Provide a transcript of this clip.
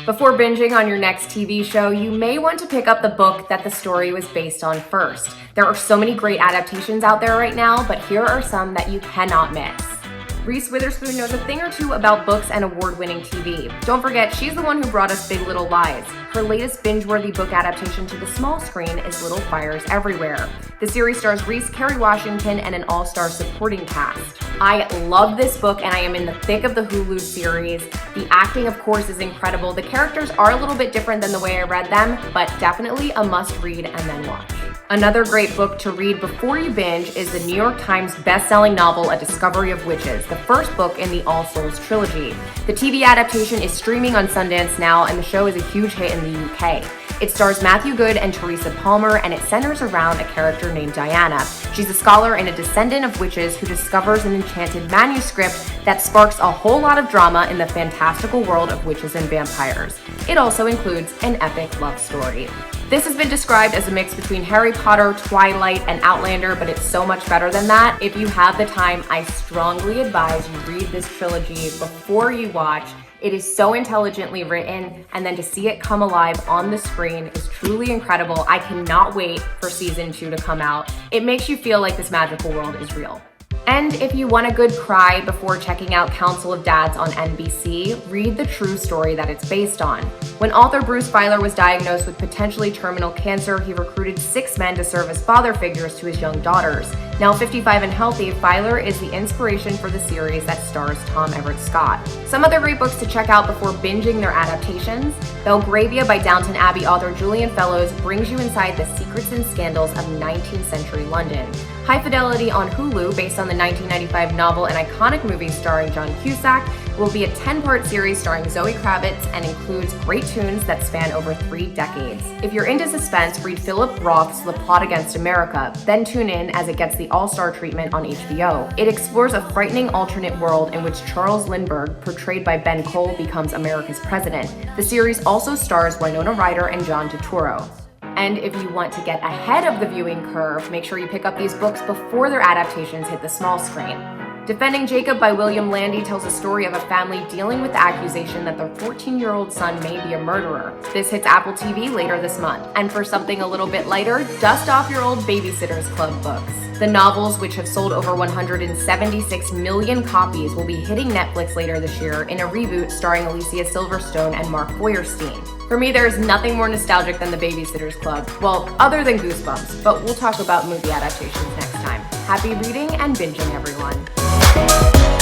Before binging on your next TV show, you may want to pick up the book that the story was based on first. There are so many great adaptations out there right now, but here are some that you cannot miss. Reese Witherspoon knows a thing or two about books and award-winning TV. Don't forget, she's the one who brought us Big Little Lies. Her latest binge-worthy book adaptation to the small screen is Little Fires Everywhere. The series stars Reese, Kerry Washington, and an all-star supporting cast. I love this book, and I am in the thick of the Hulu series. The acting, of course, is incredible. The characters are a little bit different than the way I read them, but definitely a must-read and then watch. Another great book to read before you binge is the New York Times best-selling novel, A Discovery of Witches, the first book in the All Souls trilogy. The TV adaptation is streaming on Sundance now, and the show is a huge hit in the UK. It stars Matthew Good and Teresa Palmer, and it centers around a character named Diana. She's a scholar and a descendant of witches who discovers an enchanted manuscript that sparks a whole lot of drama in the fantastical world of witches and vampires. It also includes an epic love story. This has been described as a mix between Harry Potter, Twilight, and Outlander, but it's so much better than that. If you have the time, I strongly advise you read this trilogy before you watch. It is so intelligently written, and then to see it come alive on the screen is truly incredible. I cannot wait for season 2 to come out. It makes you feel like this magical world is real. And if you want a good cry before checking out Council of Dads on NBC, read the true story that it's based on. When author Bruce Feiler was diagnosed with potentially terminal cancer, he recruited 6 men to serve as father figures to his young daughters. Now 55 and healthy, Feiler is the inspiration for the series that stars Tom Everett Scott. Some other great books to check out before binging their adaptations: Belgravia by Downton Abbey author Julian Fellowes brings you inside the secrets and scandals of 19th century London. High Fidelity on Hulu, based on the 1995 novel and iconic movie starring John Cusack, will be a 10-part series starring Zoe Kravitz and includes great tunes that span over 3 decades. If you're into suspense, read Philip Roth's The Plot Against America, then tune in as it gets the all-star treatment on HBO. It explores a frightening alternate world in which Charles Lindbergh, portrayed by Ben Cole, becomes America's president. The series also stars Winona Ryder and John Turturro. And if you want to get ahead of the viewing curve, make sure you pick up these books before their adaptations hit the small screen. Defending Jacob by William Landy tells a story of a family dealing with the accusation that their 14-year-old son may be a murderer. This hits Apple TV later this month. And for something a little bit lighter, dust off your old Babysitters Club books. The novels, which have sold over 176 million copies, will be hitting Netflix later this year in a reboot starring Alicia Silverstone and Mark Feuerstein. For me, there is nothing more nostalgic than the Babysitters Club. Well, other than Goosebumps, but we'll talk about movie adaptations next time. Happy reading and binging, everyone.